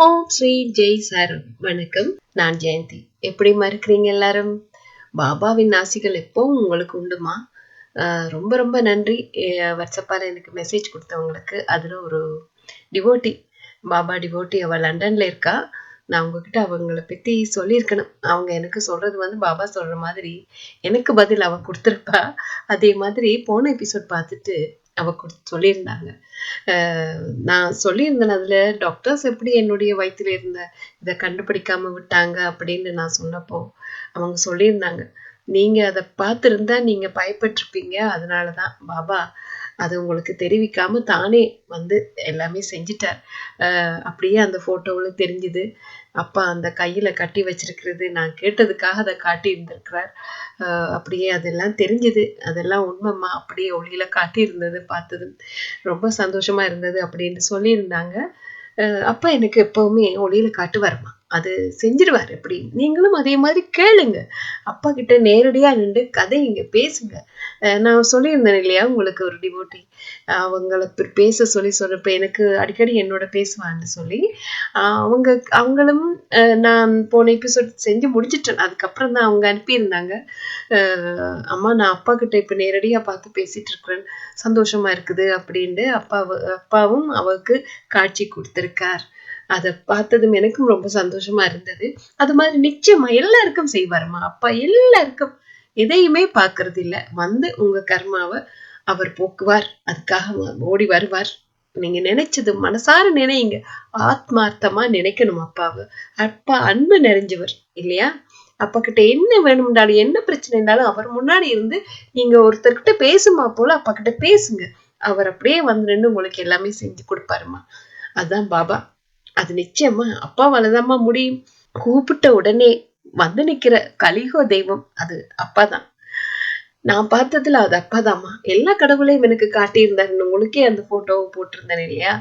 ஓம் Sri Jai sir. வணக்கம், நான் ஜெயந்தி. எப்படிமா இருக்கிறீங்க எல்லாரும்? பாபாவின் ஆசிகள் எப்பவும் உங்களுக்கு உண்டுமா? ரொம்ப ரொம்ப நன்றி. வாட்ஸ்அப்பால் எனக்கு மெசேஜ் கொடுத்தவங்களுக்கு. அதில் ஒரு டிவோட்டி, பாபா டிவோட்டி, அவள் லண்டனில் இருக்கா. நான் உங்ககிட்ட அவங்கள பற்றி சொல்லியிருக்கணும். அவங்க எனக்கு சொல்கிறது பாபா சொல்கிற மாதிரி எனக்கு பதில் அவள் கொடுத்துருப்பா. அதே மாதிரி போன எபிசோட் பார்த்துட்டு அவள் சொல்லியிருந்தாங்க. நான் சொல்லியிருந்தேன், அதில் டாக்டர்ஸ் எப்படி என்னுடைய வயிற்றுல இருந்த இதை கண்டுபிடிக்காம விட்டாங்க அப்படின்னு நான் சொன்னப்போ அவங்க சொல்லியிருந்தாங்க, நீங்கள் அதை பார்த்துருந்தா நீங்கள் பயப்பட்டிருப்பீங்க, அதனால தான் பாபா அது உங்களுக்கு தெரிவிக்காம தானே எல்லாமே செஞ்சிட்டார். அப்படியே அந்த ஃபோட்டோவில் தெரிஞ்சுது. அப்பா அந்த கையில் கட்டி வச்சிருக்கிறது நான் கேட்டதுக்காக அதை காட்டி இருந்திருக்கிறார். அப்படியே அதெல்லாம் தெரிஞ்சுது. அதெல்லாம் உண்மைம்மா, அப்படியே ஒளியில் காட்டியிருந்தது. பார்த்தது ரொம்ப சந்தோஷமாக இருந்தது அப்படின்னு சொல்லியிருந்தாங்க. அப்பா எனக்கு எப்போவுமே ஒளியில் காட்டுவார்மா, அது செஞ்சிருவார். எப்படி நீங்களும் அதே மாதிரி கேளுங்க, அப்பா கிட்ட நேரடியாக நின்று கதைங்க, பேசுங்க. நான் சொல்லியிருந்தேன் இல்லையா உங்களுக்கு ஒரு டிவோட்டி, அவங்கள பேச சொல்றப்ப எனக்கு அடிக்கடி என்னோட பேசுவான்னு சொல்லி அவங்களும் நான் போன எபிசோட் செஞ்சு முடிச்சிட்டேன். அதுக்கப்புறம் தான் அவங்க அனுப்பியிருந்தாங்க, அம்மா நான் அப்பா கிட்ட இப்போ நேரடியாக பார்த்து பேசிட்டு இருக்கிறேன், சந்தோஷமா இருக்குது அப்படின்ட்டு அப்பாவும் அவருக்கு காட்சி கொடுத்துருக்கார். அதை பார்த்ததும் எனக்கும் ரொம்ப சந்தோஷமா இருந்தது. அது மாதிரி நிச்சயமா எல்லாருக்கும் செய்வாருமா அப்பா, எல்லாருக்கும் எதையுமே பார்க்கறது இல்லை. உங்க கர்மாவை அவர் போக்குவார், அதுக்காக ஓடி வருவார். நீங்க நினைச்சது மனசார நினைங்க, ஆத்மார்த்தமா நினைக்கணும் அப்பாவை. அப்பா அன்பு நிறைஞ்சவர் இல்லையா? அப்பா கிட்ட என்ன வேணும்னாலும் என்ன பிரச்சனை இருந்தாலும் அவர் முன்னாடி இருந்து நீங்க ஒருத்தர்கிட்ட பேசுமா போல அப்பா கிட்ட பேசுங்க, அவர் அப்படியே நின்று உங்களுக்கு எல்லாமே செஞ்சு கொடுப்பாருமா. அதுதான் பாபா. அது நிச்சயமா அப்பாவாலதாம்மா முடியும். கூப்பிட்ட உடனே நிக்கிற கலிகோ தெய்வம் அது அப்பாதான். நான் பார்த்ததுல அது அப்பாதாம்மா. எல்லா கடவுளையும் எனக்கு காட்டியிருந்தாருன்னு உங்களுக்கே அந்த போட்டோவை போட்டிருந்தேன் இல்லையா?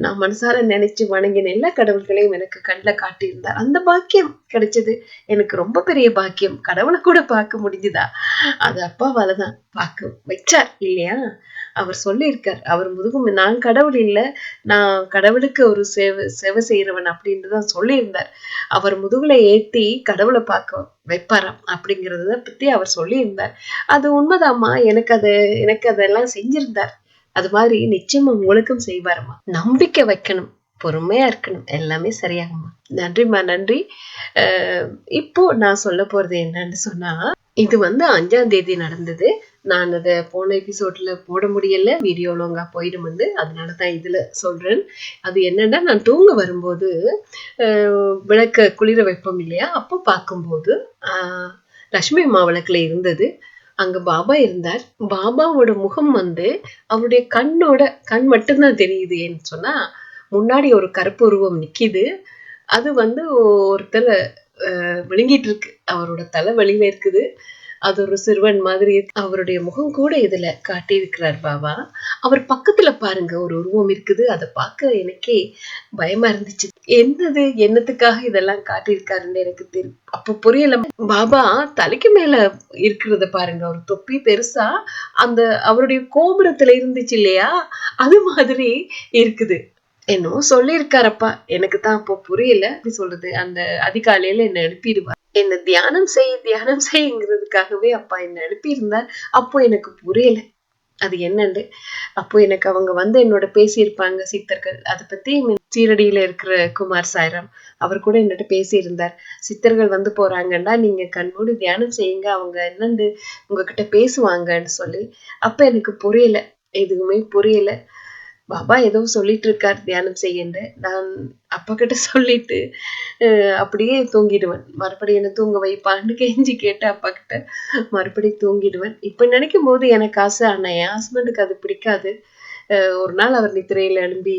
நான் மனசார நினைச்சு வணங்கின எல்லா கடவுள்களையும் எனக்கு கண்ணில் காட்டியிருந்தார். அந்த பாக்கியம் கிடைச்சது எனக்கு ரொம்ப பெரிய பாக்கியம். கடவுளை கூட பார்க்க முடிஞ்சுதா? அது அப்பாவாலதான் பார்க்க வச்சார் இல்லையா? அவர் சொல்லியிருக்கார், அவர் முதுகும் நான் கடவுள் இல்லை, நான் கடவுளுக்கு ஒரு சேவை செய்யறவன் அப்படின்ட்டு தான் சொல்லியிருந்தார். அவர் முதுகுல ஏற்றி கடவுளை பார்க்க வைப்பாராம் அப்படிங்கிறத பத்தி அவர் சொல்லியிருந்தார். அது உண்மைதாம்மா. எனக்கு அதெல்லாம் செஞ்சிருந்தார். அது மாதிரி நிச்சயமா உங்களுக்கும் செய்வாருமா. நம்பிக்கை வைக்கணும், பொறுமையா இருக்கணும், எல்லாமே சரியாகுமா. நன்றிம்மா, நன்றி. இப்போ நான் சொல்ல போறது என்னன்னு சொன்னா, இது 5ஆம் தேதி நடந்தது. நான் அதை போன எபிசோட்ல போட முடியல, வீடியோ லாங்கா போயிடும், அதனாலதான் இதுல சொல்றேன். அது என்னன்னா, நான் தூங்க வரும்போது விளக்க குளிர வைப்போம் இல்லையா, அப்போ பார்க்கும்போது லட்சுமி அம்மா விளக்குல இருந்தது. அங்க பாபா இருந்தார். பாபாவோட முகம் அவருடைய கண் மட்டும்தான் தெரியுது. ஏன்னு சொன்னா, முன்னாடி ஒரு கருப்பு உருவம் நிக்கிது. அது ஒருத்தர் விழுங்கிட்டு இருக்கு. அவரோட தலை வழியில இருக்குது. அது ஒரு சிறுவன் மாதிரி. அவருடைய முகம் கூட இதுல காட்டி இருக்கிறார் பாபா. அவர் பக்கத்துல பாருங்க ஒரு உருவம் இருக்குது. அதை பார்க்க எனக்கே பயமா இருந்துச்சு. என்னத்துக்காக இதெல்லாம் காட்டியிருக்காருன்னு எனக்கு தெரியும். அப்ப புரியல. பாபா தலைக்கு மேல இருக்கிறத பாருங்க, ஒரு தொப்பி பெருசா அந்த அவருடைய கோபுரத்துல இருந்துச்சு இல்லையா, அது மாதிரி இருக்குது. என்னமோ சொல்லியிருக்காரப்பா, எனக்கு தான் அப்போ புரியல. அப்படி சொல்றது, அந்த அதிகாலையில என்ன எழுப்பிடுவார், என்ன தியானம் செய்யுங்கிறதுக்காகவே அப்பா என்ன எழுப்பியிருந்தார். அப்போ எனக்கு புரியல அது என்னன்னு. அப்போ எனக்கு அவங்க என்னோட பேசியிருப்பாங்க சித்தர்கள். அதை பத்தி சீரடியில இருக்கிற குமார் சாய்ராம் அவர் கூட என்னட்டு பேசியிருந்தார். சித்தர்கள் போறாங்கன்னா நீங்க கண்மூடி தியானம் செய்யுங்க, அவங்க என்னன்னு உங்ககிட்ட பேசுவாங்கன்னு சொல்லி. அப்ப எனக்கு புரியல, எதுவுமே புரியல. பாபா ஏதோ சொல்லிட்டு இருக்கார் தியானம் செய்யன்னு. நான் அப்பா கிட்ட சொல்லிட்டு அப்படியே தூங்கிடுவேன். மறுபடியும் என்ன தூங்க வைப்பான்னு கெஞ்சி கேட்டு அப்பா கிட்ட மறுபடியும் தூங்கிடுவேன். இப்ப நினைக்கும் போது எனக்கு ஆசை, ஆனா என் ஹஸ்பண்டுக்கு அது பிடிக்காது. ஒரு நாள் அவர் நித்திரையில எழும்பி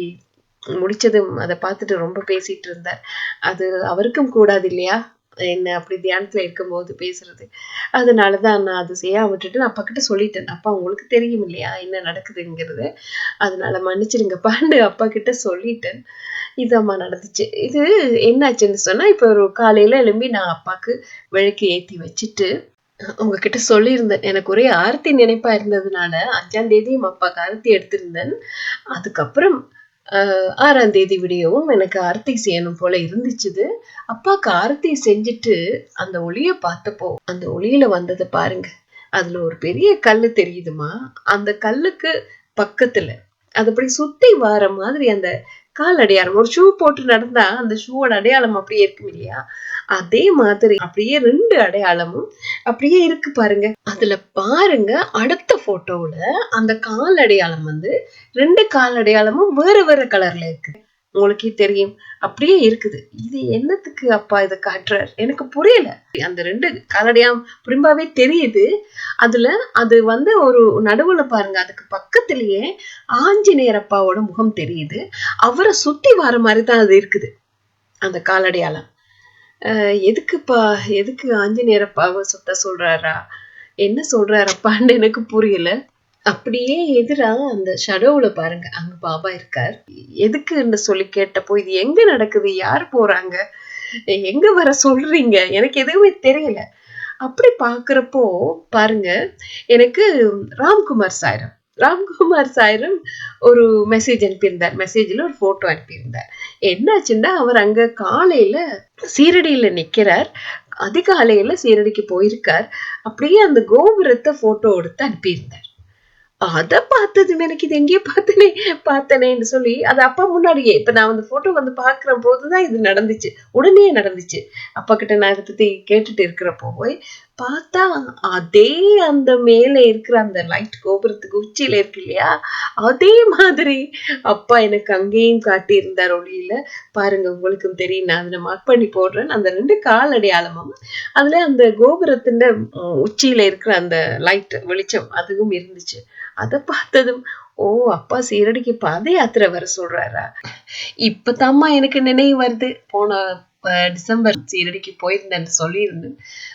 முடிச்சதும் அதை பார்த்துட்டு ரொம்ப பேசிட்டு இருந்தார். அது அவருக்கும் கூடாது இல்லையா, என்ன அப்படி தியானத்துல இருக்கும்போது பேசுறது. அதனாலதான் நான் அது செய்யாம விட்டுட்டு அப்பா கிட்ட சொல்லிட்டேன். அப்பா உங்களுக்கு தெரியும் இல்லையா என்ன நடக்குதுங்கிறது, அதனால மன்னிச்சிருங்கப்பான்னு அப்பா கிட்ட சொல்லிட்டேன். இதம்மா நடந்துச்சு. இது என்னாச்சுன்னு சொன்னா, இப்ப ஒரு காலையில எழும்பி நான் அப்பாக்கு விளக்கு ஏத்தி வச்சுட்டு உங்ககிட்ட சொல்லியிருந்தேன். எனக்கு ஒரே ஆர்த்தி நினைப்பா இருந்ததுனால 5ஆம் தேதியும் அப்பாக்கு ஆர்த்தி எடுத்திருந்தேன். அதுக்கப்புறம் 6ஆம் தேதி விடியவும் எனக்கு ஆரத்தி செய்யணும் போல இருந்துச்சுது. அப்பாக்கு ஆரத்தி செஞ்சுட்டு அந்த ஒளிய பார்த்தப்போ அந்த ஒளியில வந்ததை பாருங்க. அதுல ஒரு பெரிய கல்லு தெரியுதுமா. அந்த கல்லுக்கு பக்கத்துல அது அப்படி சுத்தி வர மாதிரி அந்த கால் அடையாளம், ஒரு ஷூ போட்டு நடந்தா அந்த ஷூவோட அடையாளம் அப்படியே இருக்கும் இல்லையா, அதே மாதிரி அப்படியே 2 அடையாளமும் அப்படியே இருக்கு பாருங்க. அதுல பாருங்க, அடுத்த போட்டோல அந்த கால் அடையாளம் வந்து 2 கால் அடையாளமும் வேற வேற கலர்ல இருக்கு. உங்களுக்கே தெரியும், அப்படியே இருக்குது. இது என்னத்துக்கு அப்பா இதை காட்டுறார் எனக்கு புரியல. அந்த 2 காலடையாம் புரிம்பாவே தெரியுது. அதுல அது வந்து ஒரு நடுவுல பாருங்க, அதுக்கு பக்கத்திலேயே ஆஞ்சநேயர் அப்பாவோட முகம் தெரியுது. அவரை சுத்தி வர மாதிரிதான் அது இருக்குது அந்த காலடையாளம். எதுக்குப்பா, எதுக்கு ஆஞ்சநேயர் அப்பாவை சுத்த சொல்றாரா, என்ன சொல்றாரப்பான்னு எனக்கு புரியல. அப்படியே எதிரா அந்த ஷடோவுல பாருங்க, அங்க பாபா இருக்கார். எதுக்குன்னு சொல்லி கேட்டப்போ, இது எங்க நடக்குது, யார் போறாங்க, எங்க வர சொல்றீங்க, எனக்கு எதுவுமே தெரியல. அப்படி பாக்குறப்போ பாருங்க, எனக்கு ராம்குமார் சாயிரம் ராம்குமார் சாயிரம் ஒரு மெசேஜ் அனுப்பியிருந்தார். மெசேஜ்ல ஒரு போட்டோ அனுப்பியிருந்தார். என்னாச்சுன்னா, அவர் அங்க காலையில சீரடியில நிக்கிறார். அதிகாலையில சீரடிக்கு போயிருக்கார். அப்படியே அந்த கோபுரத்தை போட்டோ எடுத்து அனுப்பியிருந்தார். அத பார்த்ததும் எனக்கு இது எங்கேயோ பார்த்தனேன்னு சொல்லி, அது அப்பா முன்னாடியே, இப்ப நான் அந்த போட்டோ வந்து பாக்குற போதுதான் இது நடந்துச்சு. உடனே நடந்துச்சு. அப்பா கிட்ட நான் இதை பத்தி கேட்டுட்டு இருக்கிறப்போ போய் பார்த்தா, அதே அந்த மேல இருக்கிற அந்த லைட் கோபுரத்துக்கு உச்சியில இருக்கு இல்லையா, அதே மாதிரி அப்பா எனக்கு அங்கேயும் காட்டி இருந்தார் ஒளியில. பாருங்க, உங்களுக்கும் தெரியும், நான் அதுல மார்க் பண்ணி போடுறேன். அந்த 2 கால் அடையாளமும் அதுல அந்த கோபுரத்தின் உச்சியில இருக்கிற அந்த லைட் வெளிச்சம் அதுவும் இருந்துச்சு. அத பார்த்ததும், ஓ அப்பா சீரடிக்கு பாத யாத்திரை வர சொல்றாரா. இப்பதாம்மா எனக்கு நினைவு வருது. போன டிசம்பர் சீரடிக்கு போயிருந்தேன்னு சொல்லியிருந்தேன்.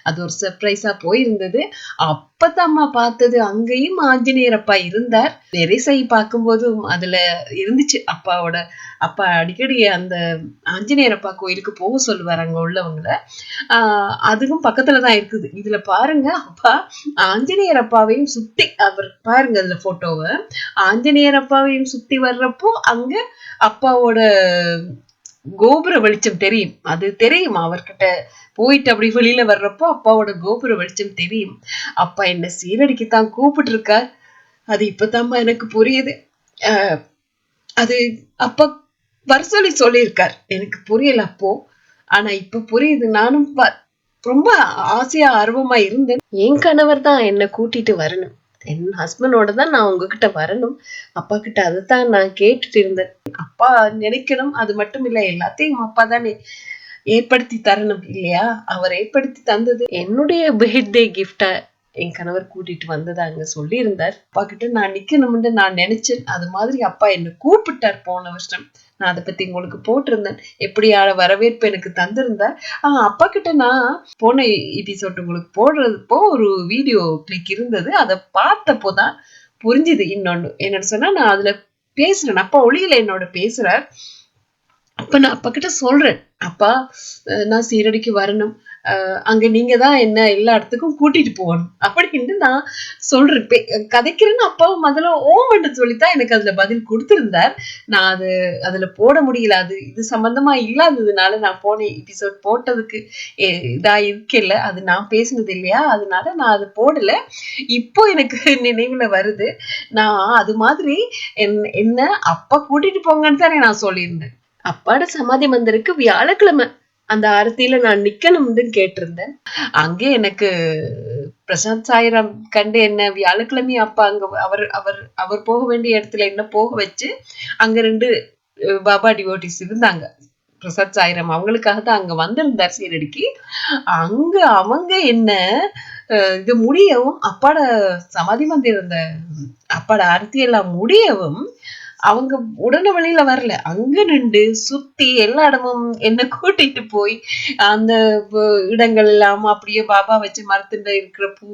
அது ஒரு சர்ப்ரைஸா போயிருந்தது. அப்பதாம்மா பார்த்தது. அங்கேயும் ஆஞ்சநேயர் அப்பா இருந்தார். நெரிசை பார்க்கும்போதும் அதுல இருந்துச்சு அப்பாவோட. அப்பா அடிக்கடி அந்த ஆஞ்சநேயர் அப்பா கோயிலுக்கு போக சொல்லுவார் அங்க உள்ளவங்கள. அதுவும் பக்கத்துலதான் இருக்குது. இதுல பாருங்க, அப்பா ஆஞ்சநேயர் அப்பாவையும் சுத்தி, அவர் பாருங்க அதுல போட்டோவை, ஆஞ்சநேயர் அப்பாவையும் சுத்தி வர்றப்போ அங்க அப்பாவோட கோபுர வெளிச்சம் தெரியும். அது தெரியும், அவர்கிட்ட போயிட்டு அப்படி வெளியில வர்றப்போ அப்பாவோட கோபுர வெளிச்சம் தெரியும். அப்பா என்ன சீரடிக்குத்தான் கூப்பிட்டு இருக்கார். அது இப்பதாம்மா எனக்கு புரியுது. அது அப்பா வர சொல்லியிருக்கார். எனக்கு புரியல அப்போ, ஆனா இப்ப புரியுது. நானும் ரொம்ப ஆசையா ஆர்வமா இருந்தேன். என் கணவர் தான் என்ன கூட்டிட்டு வரணும். என் ஹஸ்பண்டோட தான் நான் உங்ககிட்ட வரணும். அப்பா கிட்ட அதைத்தான் நான் கேட்டுட்டு இருந்தேன். அப்பா நினைக்கணும், அது மட்டும் இல்ல, எல்லாத்தையும் அப்பா தானே ஏற்படுத்தி தரணும் இல்லையா. அவர் ஏற்படுத்தி தந்தது என்னுடைய பர்த்டே கிஃப்டா என் கணவர் கூட்டிட்டு வந்ததா அங்க சொல்லி இருந்தார். அப்பா கிட்ட நான் நிக்கணும்னு நான் நினைச்சேன். அது மாதிரி அப்பா என்ன கூப்பிட்டார் போன வருஷம். நான் அதை பத்தி உங்களுக்கு போட்டிருந்தேன். எப்படியான வரவேற்பு எனக்கு தந்திருந்தார். அப்பா கிட்ட நான் போன எபிசோட் உங்களுக்கு போடுறதுப்போ ஒரு வீடியோ கிளிக் இருந்தது. அதை பார்த்தப்போதான் புரிஞ்சுது. இன்னொன்னு என்னன்னு சொன்னா, நான் அதுல பேசுறேன், அப்பா ஒளியில என்னோட பேசுறார். அப்ப நான் அப்பா கிட்ட சொல்றேன், அப்பா நான் சீரடிக்கு வரணும், அங்க நீங்க தான் என்ன எல்லா இடத்துக்கும் கூட்டிட்டு போகணும் அப்படின்னு நான் சொல்றேன். கதைக்கிறேன்னு அப்பாவும் முதல்ல ஓமன்னு சொல்லித்தான் எனக்கு அதுல பதில் கொடுத்திருந்தார். நான் அதுல போட முடியல. அது இது சம்பந்தமா இல்லாததுனால நான் போன எபிசோட் போட்டதுக்கு இதா இருக்கல. அது நான் பேசினது இல்லையா, அதனால நான் அது போடல. இப்போ எனக்கு நினைவுல வருது. நான் அது மாதிரி என்ன அப்பா கூட்டிட்டு போங்கன்னு தானே நான் சொல்லியிருந்தேன். அப்பாட சமாதி மந்திருக்கு வியாழக்கிழமை அந்த ஆரத்தியில நான் நிக்கணும்னு கேட்டிருந்தேன். அங்கே எனக்கு பிரசாந்த் சாய்ராம் கண்டு என்ன வியாழக்கிழமை அப்பா அங்க அவர் போக வேண்டிய இடத்துல என்ன போக வச்சு, அங்க 2 பாபா டிவோட்டிஸ் இருந்தாங்க. பிரசாத் சாய்ராம் அவங்களுக்காக தான் அங்க வந்திருந்தார் சீரடிக்கு. அங்க அவங்க என்ன இது முடியவும், அப்பாட சமாதி மந்திர் அந்த அப்பாட ஆரத்தி எல்லாம் முடியவும் அவங்க உடனே வெளியில வரல. அங்க நின்று சுத்தி எல்லா இடமும் என்ன கூட்டிட்டு போய் அந்த இடங்கள் எல்லாம் அப்படியே பாபா வச்சு மரத்துல இருக்கிற பூ,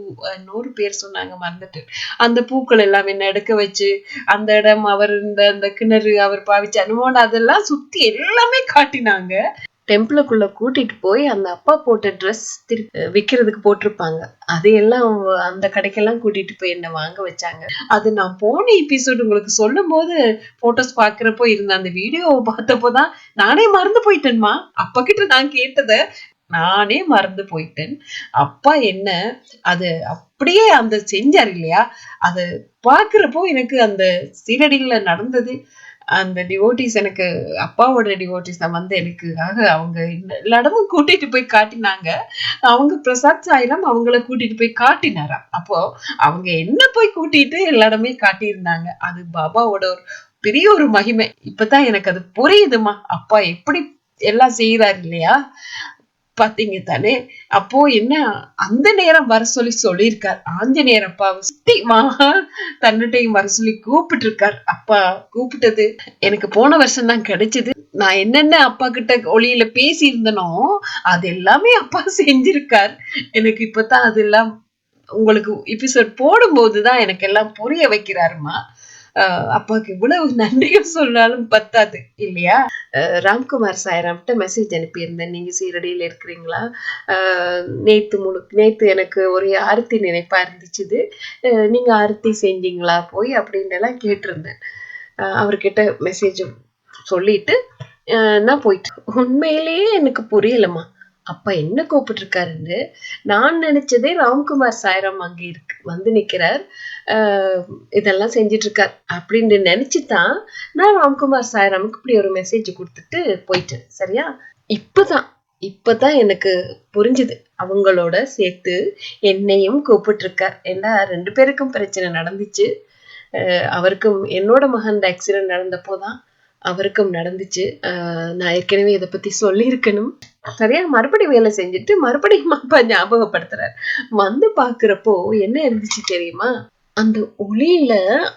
100 பேர் சொன்னாங்க மறந்துட்டு, அந்த பூக்கள் எல்லாம் என்ன எடுக்க வச்சு, அந்த இடம் அவர் இந்த கிணறு அவர் பாவிச்ச அனுபவம் அதெல்லாம் சுத்தி எல்லாமே காட்டினாங்க. டெம்பிளுக்குள்ள கூட்டிட்டு போய் அந்த அப்பா போட்ட ட்ரெஸ் விக்கிறதுக்கு போட்டிருப்பாங்க, அதையெல்லாம் அந்த கடைக்கெல்லாம் கூட்டிட்டு போய் என்ன வாங்க வச்சாங்க. அது நான் போன எபிசோட் உங்களுக்கு சொல்லும் போது போட்டோஸ் பாக்குறப்போ இருந்த அந்த வீடியோவை பார்த்தப்போதான் நானே மறந்து போயிட்டேன்மா. அப்பா கிட்ட நான் கேட்டத நானே மறந்து போயிட்டேன். அப்பா என்ன அது அப்படியே அந்த செஞ்சார் இல்லையா, அது பாக்குறப்போ எனக்கு அந்த சீரடியில நடந்தது, அந்த டிவோட்டிஸ், எனக்கு அப்பாவோட டிவோட்டிஸ் தான் வந்து எனக்காக அவங்க எல்லா இடமும் கூட்டிட்டு போய் காட்டினாங்க. அவங்க பிரசாத் சாய்ராம் அவங்கள கூட்டிட்டு போய் காட்டினாராம். அப்போ அவங்க என்ன போய் கூட்டிட்டு எல்லா இடமே காட்டியிருந்தாங்க. அது பாபாவோட ஒரு பெரிய ஒரு மகிமை. இப்பதான் எனக்கு அது புரியுதுமா, அப்பா எப்படி எல்லாம் செய்யறாரு இல்லையா, பாத்தீங்க தானே. அப்போ என்ன அந்த நேரம் வர சொல்லி சொல்லியிருக்கார் ஆஞ்சநேயர் அப்பாவை சுத்தி தன்னிட்டையும் வர சொல்லி கூப்பிட்டு இருக்கார். அப்பா கூப்பிட்டது எனக்கு போன வருஷம் தான் கிடைச்சது. நான் என்னென்ன அப்பா கிட்ட ஒளியில பேசி இருந்தனோ அது எல்லாமே அப்பா செஞ்சிருக்கார். எனக்கு இப்பதான் அதெல்லாம் உங்களுக்கு எபிசோட் போடும் போதுதான் எனக்கு எல்லாம் புரிய வைக்கிறாருமா. அப்பாவுக்கு இவ்வளவு நன்றியும் சொன்னாலும் பத்தாது இல்லையா. ராம்குமார் சாய்ராம்கிட்ட மெசேஜ் அனுப்பியிருந்தேன், நீங்க சீரடியில இருக்கிறீங்களா, நேத்து எனக்கு ஒரு ஆரத்தி நினைப்பா இருந்துச்சுது, நீங்க ஆரத்தி செஞ்சீங்களா போய் அப்படின்னு எல்லாம் கேட்டிருந்தேன். அவர்கிட்ட மெசேஜ் சொல்லிட்டு நான் போயிட்டு, உண்மையிலேயே எனக்கு புரியலம்மா அப்பா என்ன கூப்பிட்டு இருக்காருன்னு. நான் நினைச்சதே ராம்குமார் சாய்ராம் அங்க வந்து நிக்கிறார், இதெல்லாம் செஞ்சிட்டு இருக்கார் அப்படின்னு நினைச்சுதான் நான் ராம்குமார் சாய்ராமுக்கு இப்படி ஒரு மெசேஜ் கொடுத்துட்டு போயிட்டேன். சரியா, இப்பதான் எனக்கு புரிஞ்சுது, அவங்களோட சேர்த்து என்னையும் கூப்பிட்டு இருக்கார். ஏன்னா 2 பேருக்கும் பிரச்சனை நடந்துச்சு. அவருக்கும் என்னோட மகன் ஆக்சிடென்ட் நடந்தப்போதான் அவருக்கும் நடந்துச்சு. நான் ஏற்கனவே இதை பத்தி சொல்லி இருக்கணும். சரியா, மறுபடியும் வேலை செஞ்சுட்டு மறுபடியும் அப்பா ஞாபகப்படுத்துறாரு. வந்து பாக்குறப்போ என்ன இருந்துச்சு தெரியுமா, அந்த ஒளியில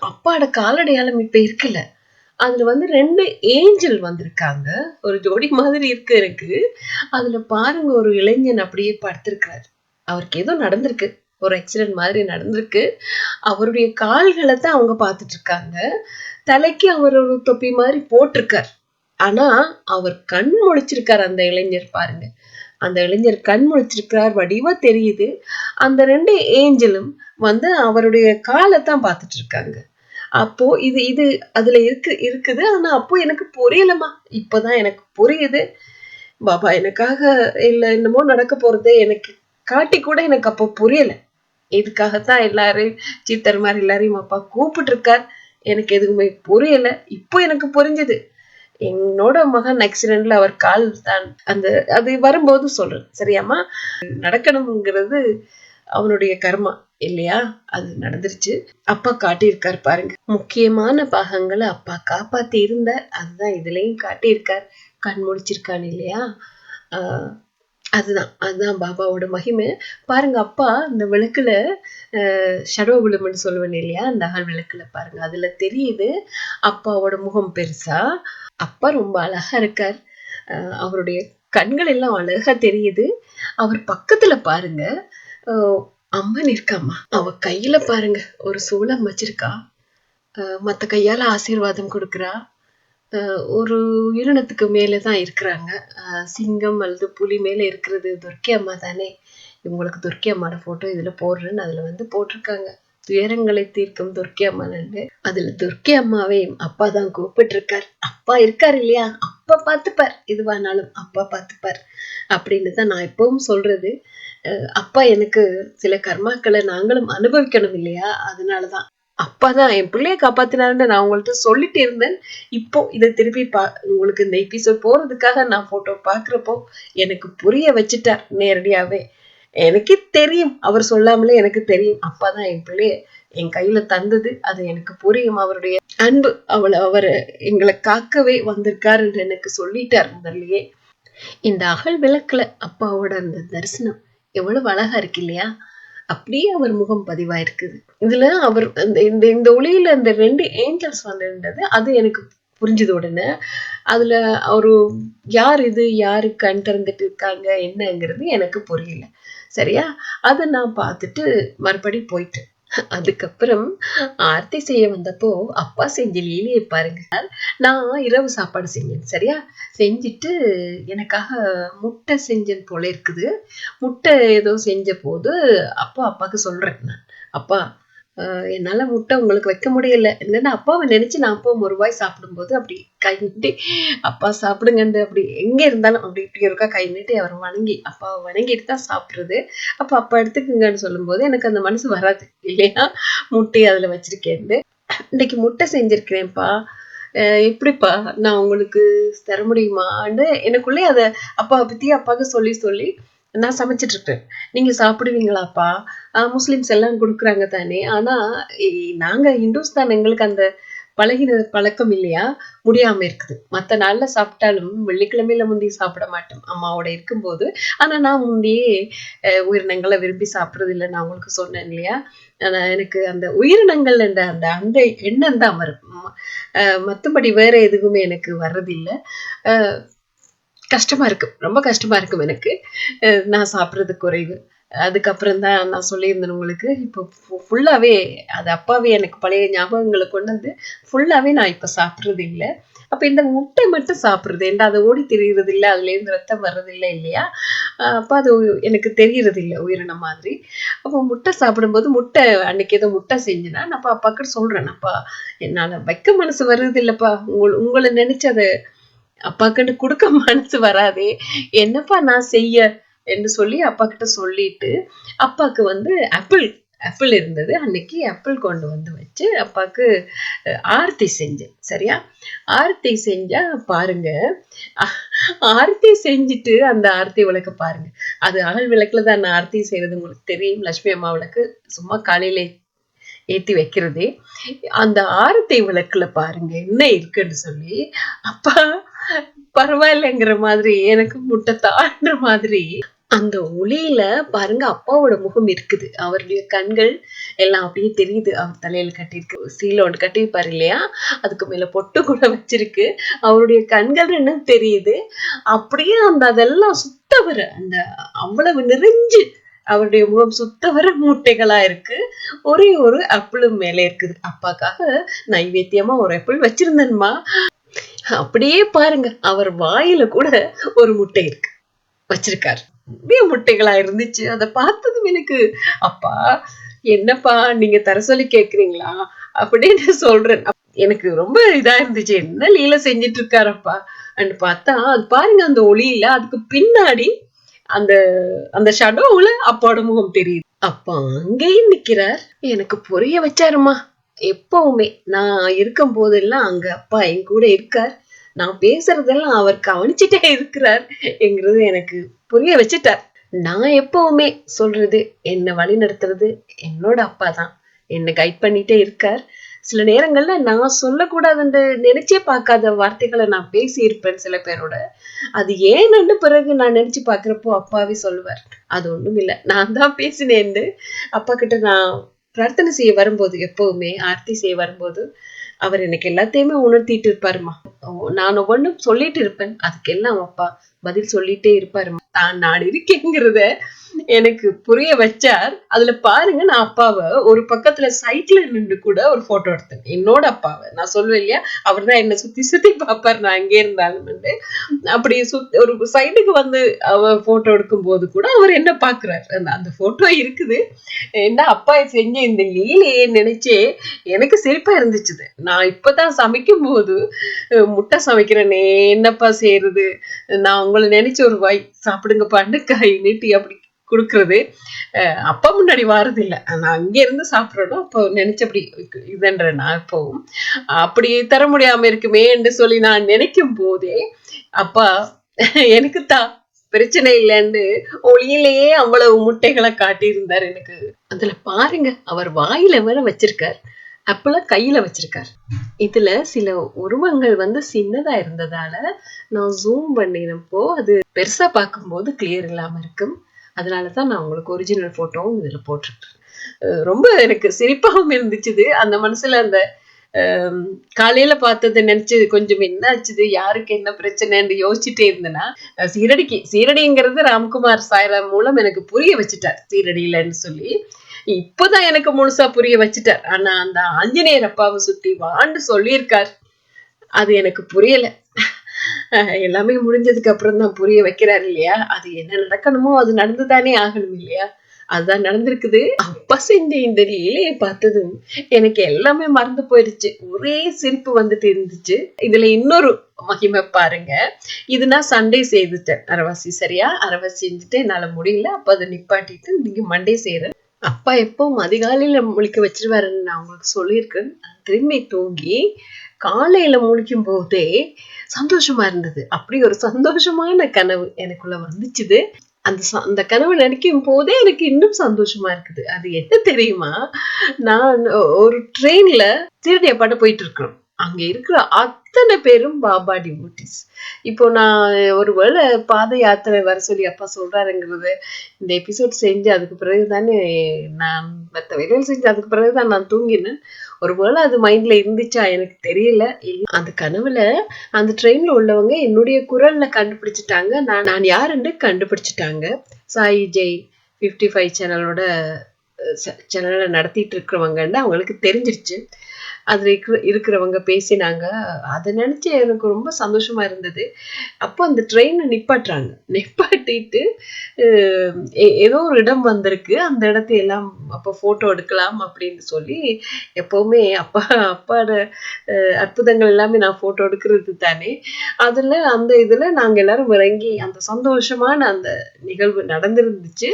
அப்பாட காலடையாளம் இப்ப இருக்கல, அதுல வந்து 2 ஏஞ்சல் வந்திருக்காங்க, ஒரு ஜோடி மாதிரி இருக்கு எனக்கு. அதுல பாருங்க, ஒரு இளைஞன் அப்படியே படுத்திருக்காரு. அவருக்கு ஏதோ நடந்திருக்கு, ஒரு ஆக்சிடென்ட் மாதிரி நடந்திருக்கு. அவருடைய கால்களை தான் அவங்க பார்த்துட்டு இருக்காங்க. தலைக்கு அவர் ஒரு தொப்பி மாதிரி போட்டிருக்கார். ஆனா அவர் கண் முழிச்சிருக்கார் அந்த இளைஞர். பாருங்க, அந்த இளைஞர் கண் முழிச்சிருக்கார், வடிவா தெரியுது. அந்த 2 ஏஞ்சலும் வந்து அவருடைய காலைத்தான் பார்த்துட்டு இருக்காங்க. அப்போ இது அதுல இருக்குது. ஆனா அப்போ எனக்கு புரியலமா, இப்பதான் எனக்கு புரியுது. பாபா எனக்காக இல்ல என்னமோ நடக்க போறது எனக்கு காட்டி கூட எனக்கு அப்போ புரியல. இதுக்காகத்தான் எல்லாரையும் சித்தர் மாதிரி எல்லாரையும் அப்பா கூப்பிட்டு இருக்கார். எனக்கு எதுவுமே புரியல. இப்போ எனக்கு புரிஞ்சது, என்னோட மகன் ஆக்சிடென்ட்ல அவர் கால் தான் அந்த அது வரும்போது சொல்றேன். சரியாமா, நடக்கணுங்கிறது அவனுடைய கர்மா இல்லையா, அது நடந்துருச்சு. அப்பா காட்டியிருக்கார் பாருங்க, முக்கியமான பாகங்களை அப்பா காப்பாத்தி இருந்தார். அதுதான் இதுலயும் காட்டியிருக்கார், கண் முடிச்சிருக்கான் இல்லையா. அதுதான் பாபாவோட மகிமை. பாருங்க, அப்பா இந்த விளக்குல ஷடோ விழுமன்னு சொல்லுவேன் இல்லையா, அந்த அகல் விளக்குல பாருங்க, அதுல தெரியுது அப்பாவோட முகம் பெருசா. அப்பா ரொம்ப அழகா இருக்கார், அவருடைய கண்கள் எல்லாம் அழகா தெரியுது. அவர் பக்கத்துல பாருங்க அம்மன் இருக்காமா, அவ கையில பாருங்க ஒரு சூளம் வச்சிருக்கா, மத்த கையால ஆசீர்வாதம் கொடுக்குறா. ஒரு உயிரினத்துக்கு மேலதான் இருக்கிறாங்க, சிங்கம் அல்லது புலி மேல இருக்கிறது துர்க்கை அம்மா தானே. இவங்களுக்கு துர்க்கை அம்மாட போட்டோ இதுல போடுறேன்னு அதுல வந்து போட்டிருக்காங்க, துயரங்களை தீர்க்கும் துர்க்கை அம்மான்னு. அதுல துர்க்கை அம்மாவையும் அப்பா தான் கூப்பிட்டு இருக்கார். அப்பா இருக்காரு இல்லையா, அப்பா பார்த்துப்பார், எதுவானாலும் அப்பா பார்த்துப்பார் அப்படின்னு தான் நான் எப்பவும் சொல்றது. அப்பா எனக்கு சில கர்மாக்களை நாங்களும் அனுபவிக்கணும் இல்லையா, அதனாலதான் அப்பாதான் என் பிள்ளைய காப்பாத்தினாருன்னு நான் உங்கள்ட்ட சொல்லிட்டு இருந்தேன். இப்போ இதை திருப்பி உங்களுக்கு இந்த எபிசோட் போறதுக்காக நான் போட்டோ பாக்குறப்போ எனக்கு புரிய வச்சுட்டார் நேரடியாவே. எனக்கு தெரியும், அவர் சொல்லாமலே எனக்கு தெரியும், அப்பாதான் என் பிள்ளைய என் கையில தந்தது, அது எனக்கு புரியும். அவருடைய அன்பு, அவரை எங்களை காக்கவே வந்திருக்காரு என்று எனக்கு சொல்லிட்டார் முதல்லயே. இந்த அகல் விளக்குல அப்பாவோட அந்த தரிசனம் எவ்வளவு அழகா இருக்கு இல்லையா, அப்படியே அவர் முகம் பதிவாயிருக்குது. இதுல அவர் இந்த ஒளியில அந்த 2 ஏஞ்சல்ஸ் வந்திருந்தது, அது எனக்கு புரிஞ்சது உடனே. அதுல அவரு யார், இது யாரு கண் திறந்துட்டு இருக்காங்க என்னங்கிறது எனக்கு புரியல. சரியா, அதை நான் பார்த்துட்டு மறுபடி போயிட்டேன். அதுக்கப்புறம் ஆர்த்தி செய்ய வந்தப்போ அப்பா செஞ்ச லீலையை பாருங்க. நான் இரவு சாப்பாடு செஞ்சேன் சரியா, செஞ்சுட்டு எனக்காக முட்டை செஞ்சேன் போல இருக்குது. முட்டை ஏதோ செஞ்ச போது அப்பாவுக்கு சொல்றேன் நான், அப்பா என்னால முட்டை உங்களுக்கு வைக்க முடியல. என்னன்னா அப்பாவை நினைச்சு நான் அப்பா ஒரு வாய் சாப்பிடும்போது அப்படி கை நீட்டி அப்பா சாப்பிடுங்கண்டு அப்படி எங்க இருந்தாலும் அப்படி இப்படி இருக்கா கை நீட்டி அவர் வணங்கி அப்பாவை வணங்கிட்டு தான் சாப்பிடுறது. அப்பா எடுத்துக்குங்கன்னு சொல்லும் போது எனக்கு அந்த மனசு வராது இல்லையா, முட்டையை அதுல வச்சிருக்கேன். இன்னைக்கு முட்டை செஞ்சிருக்கிறேன்ப்பா, எப்படிப்பா நான் உங்களுக்கு தர முடியுமான்னு எனக்குள்ளே அதை அப்பாவை பத்தி அப்பாவுக்கு சொல்லி சொல்லி நான் சமைச்சிட்டு இருக்கேன். நீங்க சாப்பிடுவீங்களாப்பா, முஸ்லிம்ஸ் எல்லாம் கொடுக்குறாங்க தானே, ஆனா நாங்க ஹிந்துஸ் தான், எங்களுக்கு அந்த பழகின பழக்கம் இல்லையா, முடியாம இருக்குது. மற்ற நாள்ல சாப்பிட்டாலும் வெள்ளிக்கிழமையில முந்தி சாப்பிட மாட்டோம் அம்மாவோட இருக்கும்போது. ஆனா நான் முந்தையே உயிரினங்களை விரும்பி சாப்பிடுறது இல்லை, நான் உங்களுக்கு சொன்னேன் இல்லையா. எனக்கு அந்த உயிரினங்கள் என்ற அந்த அந்த எண்ணம் தான் வரும், மற்றபடி வேற எதுவுமே எனக்கு வர்றதில்லை. கஷ்டமா இருக்கும், ரொம்ப கஷ்டமா இருக்கும் எனக்கு. நான் சாப்பிட்றது குறைவு. அதுக்கப்புறம் தான் நான் சொல்லியிருந்தேன் உங்களுக்கு, இப்போ ஃபுல்லாவே அது அப்பாவே எனக்கு பழைய ஞாபகங்களை கொண்டு வந்து ஃபுல்லாவே நான் இப்போ சாப்பிட்றது இல்லை. அப்போ இந்த முட்டை மட்டும் சாப்பிட்றது, ஏன்னா அதை ஓடி திரிகிறது இல்லை, அதுலேருந்து ரத்தம் வர்றதில்லை இல்லையா, அப்போ அது எனக்கு தெரியறது இல்லை உயிரினம் மாதிரி. அப்போ முட்டை சாப்பிடும்போது முட்டை அன்னைக்கு ஏதோ முட்டை செஞ்சுனா நான் அப்பாக்கிட்ட சொல்றேன், அப்பா என்னால் வைக்க மனசு வருது இல்லைப்பா, உங்களை நினைச்சு அதை அப்பாக்கிட்ட கொடுக்க மனசு வராதே, என்னப்பா நான் செய்ய என்று சொல்லி அப்பா கிட்ட சொல்லிட்டு, அப்பாக்கு வந்து ஆப்பிள் இருந்தது, அன்னைக்கு ஆப்பிள் கொண்டு வந்து வச்சு அப்பாக்கு ஆர்த்தி செஞ்சேன் சரியா. ஆர்த்தி செஞ்சா பாருங்க, ஆர்த்தி செஞ்சுட்டு அந்த ஆர்த்தி விளக்க பாருங்க, அது அகல் விளக்குல தான் நான் ஆர்த்தி செய்யறது உங்களுக்கு தெரியும், லட்சுமி அம்மா விளக்கு சும்மா காலையில ஏத்தி வைக்கிறதே. அந்த ஆரத்தி விளக்குல பாருங்க என்ன இருக்குன்னு சொல்லி அப்பா பரவாயில்லைங்கிற மாதிரி, எனக்கு முட்டை தாண்டுற மாதிரி அந்த ஒளியில பாருங்க அப்பாவோட முகம் இருக்குது, அவருடைய கண்கள் எல்லாம் அப்படியே தெரியுது. அவர் தலையில கட்டியிருக்கு சீல ஒன்று கட்டியிருப்பாரு இல்லையா, அதுக்கு மேல பொட்டு கூட வச்சிருக்கு, அவருடைய கண்கள் என்ன தெரியுது. அப்படியே அந்த அதெல்லாம் சுத்தவர அந்த அவ்வளவு நிறைஞ்சு அவருடைய முகம் சுத்தவர மூட்டைகளா இருக்கு. ஒரே ஒரு ஆப்பிளும் மேல இருக்குது. அப்பாக்காக நைவேத்தியமா ஒரு ஆப்பிள் வச்சிருந்தேன்மா. அப்படியே பாருங்க அவர் வாயில கூட ஒரு முட்டை இருக்கு வச்சிருக்காரு, நிறைய முட்டைகளா இருந்துச்சு. அதை பார்த்ததும் எனக்கு அப்பா என்னப்பா நீங்க தர சொல்லி கேக்குறீங்களா அப்படின்னு சொல்றேன். எனக்கு ரொம்ப இதா இருந்துச்சு, என்ன லீல செஞ்சிட்டு இருக்காரப்பா அன்னு பார்த்தா அது பாருங்க அந்த ஒளியில அதுக்கு பின்னாடி அந்த அந்த ஷடோவுல அப்பாவோட முகம் தெரியுது. அப்பா அங்கேயும் நிக்கிறார், எனக்கு புரிய வச்சாருமா. எப்பவுமே நான் இருக்கும் போதெல்லாம் அங்க அப்பா என் கூட இருக்கார், நான் பேசுறதெல்லாம் அவர் கவனிச்சுட்டே இருக்கிறார் என்கிறது எனக்கு புரிய வச்சுட்டார். நான் எப்பவுமே சொல்றது, என்ன வழி நடத்துறது என்னோட அப்பா தான், என்ன கைட் பண்ணிட்டே இருக்கார். சில நேரங்கள்ல நான் சொல்லக்கூடாதுன்னு நினைச்சே பார்க்காத வார்த்தைகளை நான் பேசி இருப்பேன் சில பேரோட, அது ஏன்னு பிறகு நான் நினைச்சு பாக்குறப்போ அப்பாவே சொல்லுவார், அது ஒண்ணும் இல்லை நான் தான் பேசினேன்னு. அப்பா கிட்ட நான் பிரார்த்தனை செய்ய வரும்போது, எப்பவுமே ஆர்த்தி செய்ய வரும்போது அவர் எனக்கு எல்லாத்தையுமே உணர்த்திட்டு இருப்பாருமா. நான் ஒவ்வொன்றும் சொல்லிட்டு இருப்பேன், அதுக்கெல்லாம் அப்பா பதில் சொல்லிட்டே இருப்பாருமா. நான் இருக்கேங்கிறத எனக்கு புரிய வச்சார். அதுல பாருங்க நான் அப்பாவை ஒரு பக்கத்துல சைட்ல நின்று கூட ஒரு போட்டோ எடுத்தேன், என்னோட அப்பாவை. நான் சொல்லுவேன் இல்லையா, அவர் தான் என்ன சுத்தி சுத்தி பார்ப்பாரு நான் அங்கே இருந்தாலும். அப்படி ஒரு சைடுக்கு வந்து அவர் போட்டோ எடுக்கும் போது கூட அவர் என்ன பாக்குறாரு, அந்த போட்டோ இருக்குது. என்ன அப்பா செஞ்ச இந்த லீலையே நினைச்சே எனக்கு சிரிப்பா இருந்துச்சு. நான் இப்பதான் சமைக்கும் போது முட்டை சமைக்கிறேனே, என்னப்பா செய்யறது, நான் உங்களை நினைச்சு ஒரு வாய் சாப்பிடுங்கப்பான்னு கை நீட்டி அப்படி கொடுக்கறது அப்பா முன்னாடி வாரது இல்லை, நான் அங்க இருந்து சாப்பிடணும். அப்போ நினைச்சபடி இதுன்ற நான் இப்பவும் அப்படி தர முடியாம இருக்குமே என்று சொல்லி நான் நினைக்கும் போதே அப்பா எனக்கு தான் பிரச்சனை இல்லைன்னு ஒளியிலேயே அவ்வளவு முட்டைகளை காட்டியிருந்தார் எனக்கு. அதுல பாருங்க அவர் வாயில வேற வச்சிருக்கார், அப்பெல்லாம் கையில வச்சிருக்கார். இதுல சில உருவங்கள் வந்து சின்னதா இருந்ததால நான் ஜூம் பண்ணினப்போ அது பெருசா பார்க்கும்போது கிளியர் இல்லாம இருக்கும். அதனாலதான் நான் உங்களுக்கு ஒரிஜினல் போட்டோவும் இதுல போட்டிருக்கேன். ரொம்ப எனக்கு சிரிப்பாகவும் இருந்துச்சு. அந்த மனசுல அந்த காலையில பார்த்ததை நினைச்சு கொஞ்சம் என்ன ஆச்சுது, யாருக்கு என்ன பிரச்சனைன்னு யோசிச்சுட்டே இருந்தேன்னா, சீரடிங்கிறது ராம்குமார் சாய்ராம் மூலம் எனக்கு புரிய வச்சுட்டார் சீரடி இல்லைன்னு சொல்லி. இப்பதான் எனக்கு முழுசா புரிய வச்சுட்டார். ஆனா அந்த ஆஞ்சநேயர் அப்பாவை சுத்தி வாண்டு சொல்லியிருக்கார். அது எனக்கு புரியல. எல்லாமே முடிஞ்சதுக்கு அப்புறம் தான் புரிய வைக்கிறாரு இல்லையா? அது என்ன நடக்கணுமோ அது நடந்துதானே ஆகணும் இல்லையா? அதுதான் நடந்திருக்குது. அப்பா செஞ்ச இந்த லீலையை பார்த்ததும் எனக்கு எல்லாமே மறந்து போயிடுச்சு. ஒரே சிரிப்பு வந்துட்டு இருந்துச்சு. இதுல இன்னொரு மகிமை பாருங்க. இது நான் சண்டே செய்துட்டேன் அரவாசி. சரியா? அரவாசி செஞ்சுட்டு என்னால முடியல. அப்ப அதை நிப்பாட்டிட்டு நீங்க மண்டே செய்யறேன். அப்பா எப்பவும் அதிகாலையில முழிக்க வச்சிருவாருன்னு நான் உங்களுக்கு சொல்லியிருக்கேன். திரும்பி தூங்கி காலையில முழிக்கும் போதே சந்தோஷமா இருந்தது. அப்படி ஒரு சந்தோஷமான கனவு எனக்குள்ள வந்துச்சுது. அந்த கனவு நினைக்கும் போதே எனக்கு இன்னும் சந்தோஷமா இருக்குது. அது என்ன தெரியுமா? நான் ஒரு ட்ரெயின்ல சீரடி அப்பாட்ட போயிட்டு இருக்கிறோம். அங்க இருக்கிற அத்தனை பேரும் பாபா டிவோட்டிஸ். இப்போ நான் ஒருவேளை பாத யாத்திரை வர சொல்லி அப்பா சொல்றாருங்கிறது இந்த எபிசோட் செஞ்சு அதுக்கு பிறகுதானே நான் மற்ற வேலைகள் செஞ்சு அதுக்கு பிறகுதான் நான் தூங்கினேன். ஒருவேளை அது மைண்ட்ல இருந்துச்சா எனக்கு தெரியல. அந்த கனவுல அந்த ட்ரெயின்ல உள்ளவங்க என்னுடைய குரல்ல கண்டுபிடிச்சிட்டாங்க. நான் யாருன்னு கண்டுபிடிச்சிட்டாங்க. சாய் ஜெய் 55 சேனலோட நடத்திட்டு இருக்கிறவங்கன்னு அவங்களுக்கு தெரிஞ்சிருச்சு. அதுல இருக்கிறவங்க பேசினாங்க. அதை நினைச்சு எனக்கு ரொம்ப சந்தோஷமா இருந்தது. அப்போ அந்த ட்ரெயினை நிப்பாட்டுறாங்க. நிப்பாட்டிட்டு ஏதோ ஒரு இடம் வந்திருக்கு. அந்த இடத்தை எல்லாம் அப்போ போட்டோ எடுக்கலாம் அப்படின்னு சொல்லி எப்பவுமே அப்பாட அற்புதங்கள் எல்லாமே நான் போட்டோ எடுக்கிறது தானே. அதுல அந்த இதுல நாங்க எல்லாரும் இறங்கி அந்த சந்தோஷமான அந்த நிகழ்வு நடந்திருந்துச்சு.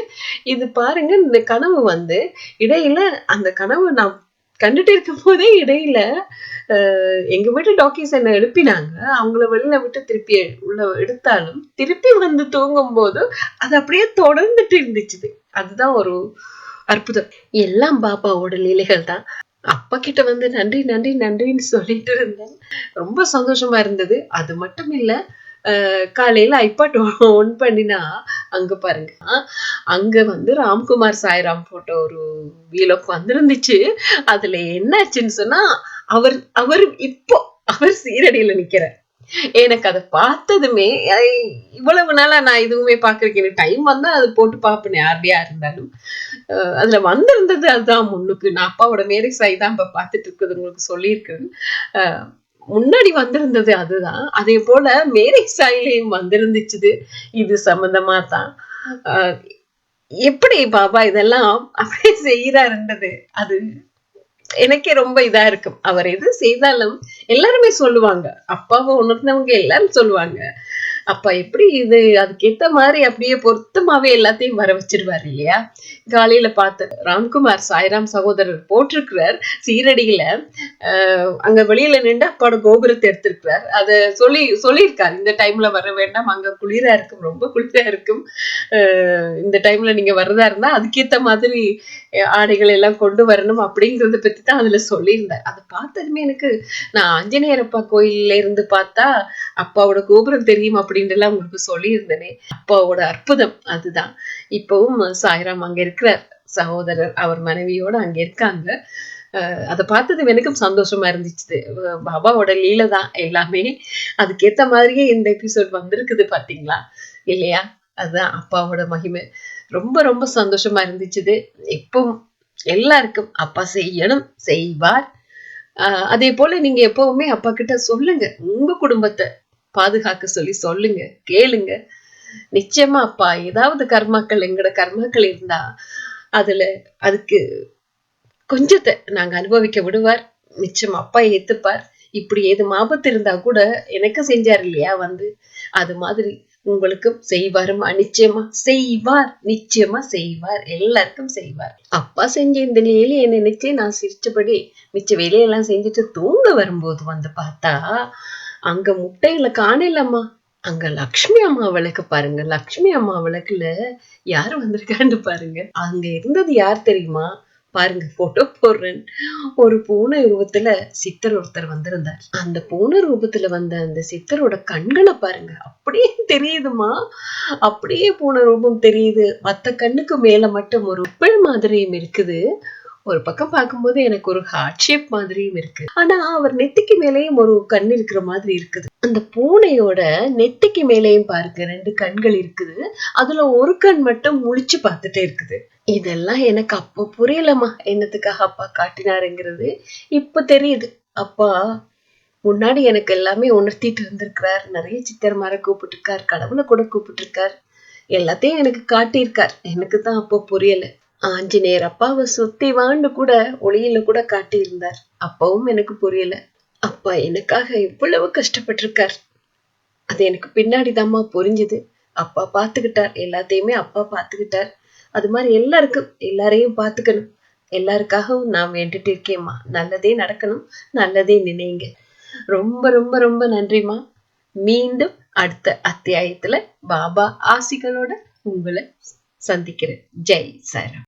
இது பாருங்க, இந்த கனவு வந்து இடையில அந்த கனவு நான் கண்டுட்டு இருக்கும் போதே இடையில எங்க வீட்டு டாக்டர்ஸ் என்ன எழுப்பினாங்க. அவங்கள வெளியில விட்டு திருப்பி உள்ள எடுத்தாலும் திருப்பி வந்து தூங்கும் போது அது அப்படியே தொடர்ந்துட்டு இருந்துச்சு. அதுதான் ஒரு அற்புதம். எல்லாம் பாபாவோட லீலைகள் தான். அப்பா கிட்ட வந்து நன்றி நன்றி நன்றின்னு சொல்லிட்டு இருந்தேன். ரொம்ப சந்தோஷமா இருந்தது. அது மட்டும் இல்ல, காலையில ஐபாட் ஒன் பண்ணினா அங்க பாருங்க, அங்க வந்து ராம்குமார் சாய்ராம் போட்ட ஒரு வீலோக் வந்திருந்துச்சு. அதுல என்னாச்சுன்னு சொன்னா அவர் அவர் சீரடியில நிக்கிறார். எனக்கு அதை பார்த்ததுமே இவ்வளவு நாளா நான் இதுவுமே பாக்குறேன். எனக்கு டைம் வந்தா அது போட்டு பாப்பேன் யாருடையா இருந்தாலும். அதுல வந்திருந்தது அதுதான் முன்னுக்கு. நான் அப்பாவோட மேரேஜ் சாய் தான் இப்ப பாத்துட்டு இருக்குது, உங்களுக்கு சொல்லியிருக்கேன். முன்னாடி வந்திருந்தது அதுதான். அதே போல மேரேஜ் சாயிலையும் வந்திருந்துச்சு. இது சம்பந்தமா தான். எப்படி பாபா இதெல்லாம் அப்படியே செய்யறாருன்றது அது எனக்கே ரொம்ப இதா இருக்கும். அவர் எது செய்தாலும் எல்லாருமே சொல்லுவாங்க. அப்பாவை உணர்ந்தவங்க எல்லாரும் சொல்லுவாங்க, அப்பா எப்படி இது அதுக்கேத்த மாதிரி அப்படியே பொருத்தமாவே எல்லாத்தையும் வர வச்சிருவாரு இல்லையா? காலையில பார்த்த ராம்குமார் சாய்ராம் சகோதரர் போட்டிருக்கிறார் சீரடியில. அங்க வெளியில நின்று அப்பாவோட கோபுரத்தை எடுத்திருக்கிறார். அத சொல்லியிருக்காரு, இந்த டைம்ல வர வேண்டாம், அங்க குளிரா இருக்கும், ரொம்ப குளிரா இருக்கும், இந்த டைம்ல நீங்க வர்றதா இருந்தா அதுக்கேத்த மாதிரி ஆடைகள் எல்லாம் கொண்டு வரணும் அப்படிங்கறத பத்தி தான் அதுல சொல்லியிருந்தார். அதை பார்த்ததுமே எனக்கு, நான் ஆஞ்சநேயர் அப்பா கோயில்ல இருந்து பார்த்தா அப்பாவோட கோபுரம் தெரியும் அப்படின்னு எல்லாம் உங்களுக்கு சொல்லியிருந்தேனே. அப்பாவோட அற்புதம் அதுதான். இப்பவும் சாய்ராம் அங்க இருக்கிறார், சகோதரர் அவர் மனைவியோட அங்க இருக்காங்க. அதை பார்த்தது எனக்கும் சந்தோஷமா இருந்துச்சு. பாபாவோட லீலை தான் எல்லாமே. அதுக்கேத்த மாதிரியே இந்த எபிசோட் வந்திருக்குது பாத்தீங்களா இல்லையா? அதுதான் அப்பாவோட மகிமை. ரொம்ப ரொம்ப சந்தோஷமா இருந்துச்சு. எப்பவும் எல்லாருக்கும் அப்பா செய்யணும், செய்வார். அதே போல நீங்க எப்பவுமே அப்பா கிட்ட சொல்லுங்க, உங்க குடும்பத்தை பாதுகாக்க சொல்லி சொல்லுங்க, கேளுங்க. நிச்சயமா அப்பா ஏதாவது கர்மாக்கள், எங்கட கர்மாக்கள் இருந்தா அதுக்கு கொஞ்சத்தை நாங்க அனுபவிக்க விடுவார். நிச்சயம் அப்பா ஏத்துப்பார். இப்படி ஏது ஆபத்து இருந்தா கூட எனக்கு செஞ்சார் இல்லையா வந்து, அது மாதிரி உங்களுக்கும் செய்வாருமா. நிச்சயமா செய்வார், நிச்சயமா செய்வார், எல்லாருக்கும் செய்வார். அப்பா செஞ்ச இந்த வேலையை நினைச்சு நான் சிரிச்சபடி மிச்ச வேலையெல்லாம் செஞ்சுட்டு தூங்க வரும்போது வந்து பார்த்தா அங்க முட்டையில காணலம்மா. அங்க லக்ஷ்மி அம்மா விளக்கு பாருங்க. லக்ஷ்மி அம்மா விளக்குல யாரு வந்திருக்கான்னு பாருங்க. அங்க இருந்தது யார் தெரியுமா? பாருங்க, போட்டோ போடுறேன். ஒரு பூனை ரூபத்துல சித்தர் ஒருத்தர் வந்திருந்தார். அந்த பூனை ரூபத்துல வந்த அந்த சித்தரோட கண்களை பாருங்க, அப்படியே தெரியுதுமா. அப்படியே பூனை ரூபம் தெரியுது. மத்த கண்ணுக்கு மேல மட்டும் ஒரு உப்பல் மாதிரியும் இருக்குது. ஒரு பக்கம் பார்க்கும்போது எனக்கு ஒரு ஹார்ட் ஷேப் மாதிரியும் இருக்கு. ஆனா அவர் நெத்திக்கு மேலேயும் ஒரு கண் இருக்கிற மாதிரி இருக்குது. அந்த பூனையோட நெத்திக்கு மேலேயும் பாருங்க 2 கண்கள் இருக்குது. அதுல ஒரு கண் மட்டும் முழிச்சு பார்த்துட்டே இருக்குது. இதெல்லாம் எனக்கு அப்போ புரியலம்மா. என்னத்துக்காக அப்பா காட்டினாருங்கிறது. இப்ப தெரியுது. அப்பா முன்னாடி எனக்கு எல்லாமே உணர்த்திட்டு இருந்திருக்கிறார். நெறைய சித்தர்மார கூப்பிட்டுருக்கார். கடவுள கூட கூப்பிட்டுருக்கார். எல்லாத்தையும் எனக்கு காட்டியிருக்கார். எனக்கு தான் அப்போ புரியல. ஆஞ்சநேயர் அப்பாவ சுத்தி வான்னு கூட ஒளியில கூட காட்டியிருந்தார். அப்பவும் எனக்கு புரியல. அப்பா எனக்காக இவ்வளவு கஷ்டப்பட்டுருக்கார். அது எனக்கு பின்னாடி தாம்மா புரிஞ்சுது. அப்பா பார்த்துக்கிட்டார். எல்லாத்தையுமே அப்பா பார்த்துக்கிட்டார். அது மாரி எல்லாருக்கும் எல்லாரையும் பார்த்துக்கணும். எல்லாருக்காகவும் நான் வேண்டிட்டு இருக்கேன்ம்மா. நல்லதே நடக்கணும். நல்லதே நினைங்க. ரொம்ப ரொம்ப ரொம்ப நன்றிம்மா. மீண்டும் அடுத்த அத்தியாயத்துல பாபா ஆசிகளோட உங்கள சந்திக்கிறேன். ஜெய் சாய்ராம்.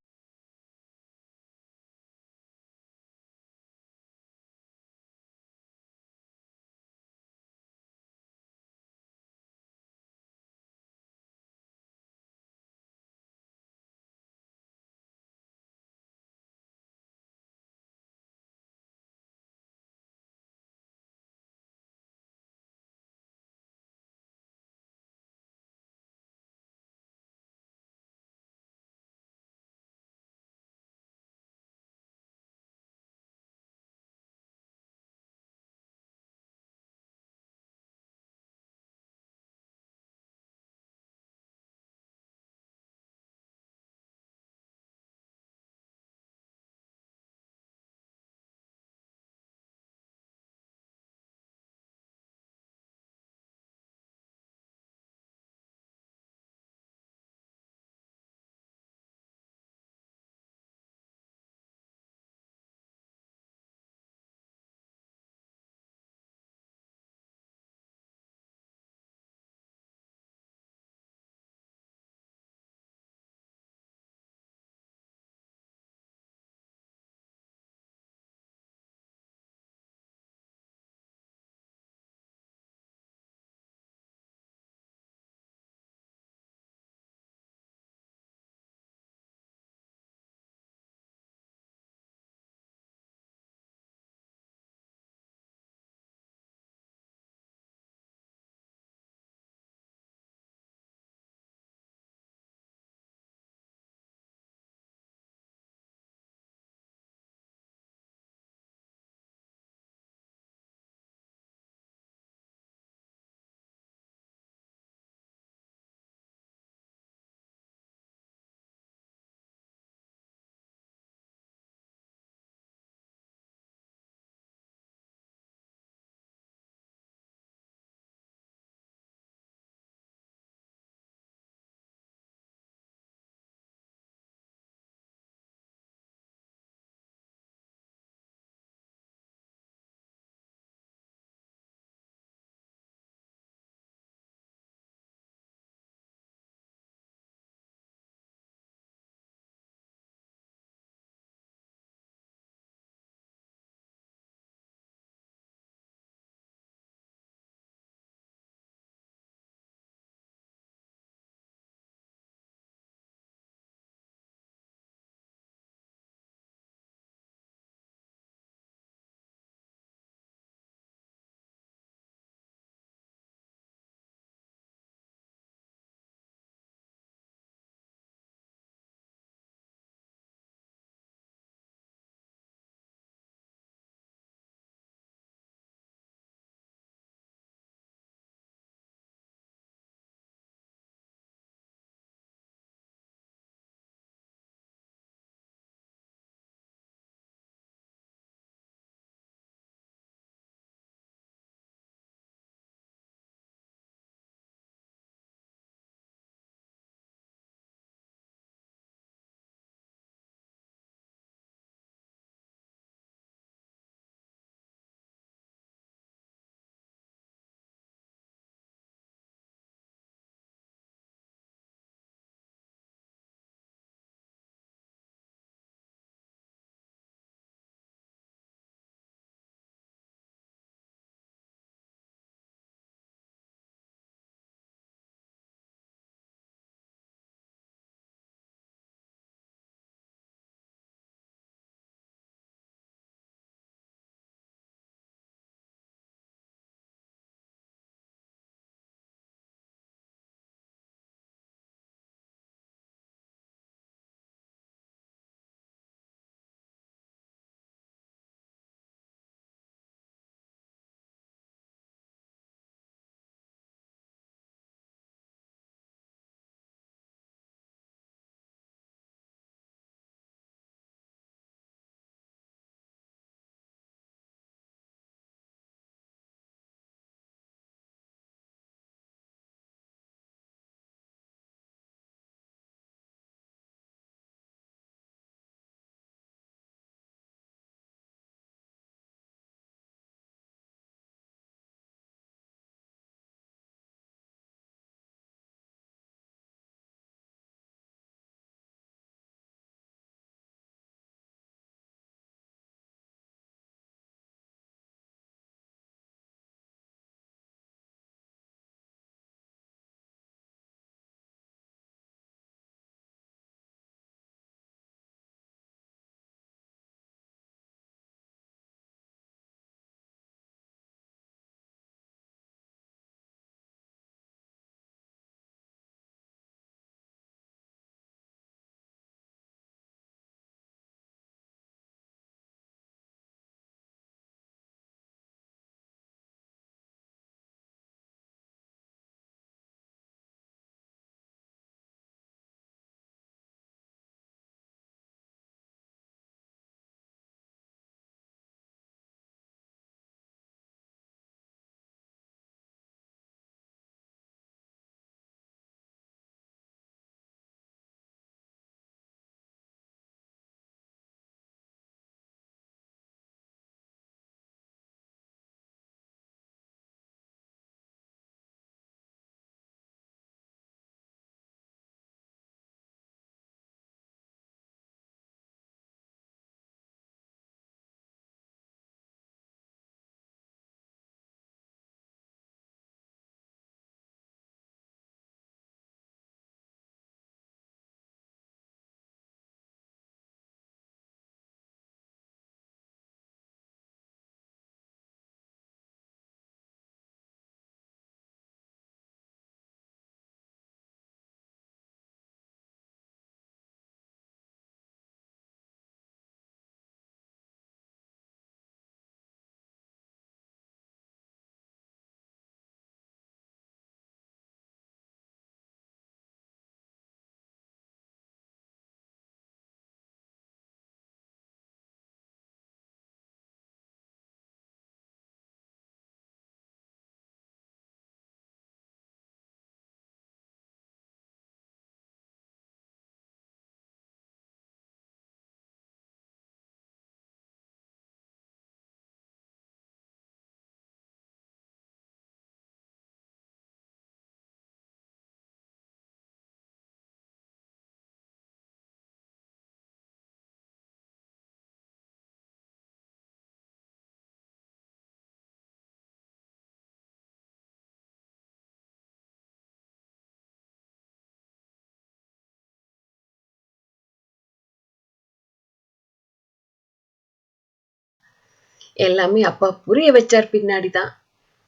எல்லாமே அப்பா புரிய வச்சார் பின்னாடிதான்.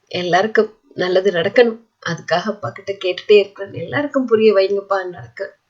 எல்லாருக்கும் நல்லது நடக்கணும். அதுக்காக அப்பா கிட்ட கேட்டுட்டே இருக்கிறேன். எல்லாருக்கும் புரிய வைங்கப்பா நடக்க.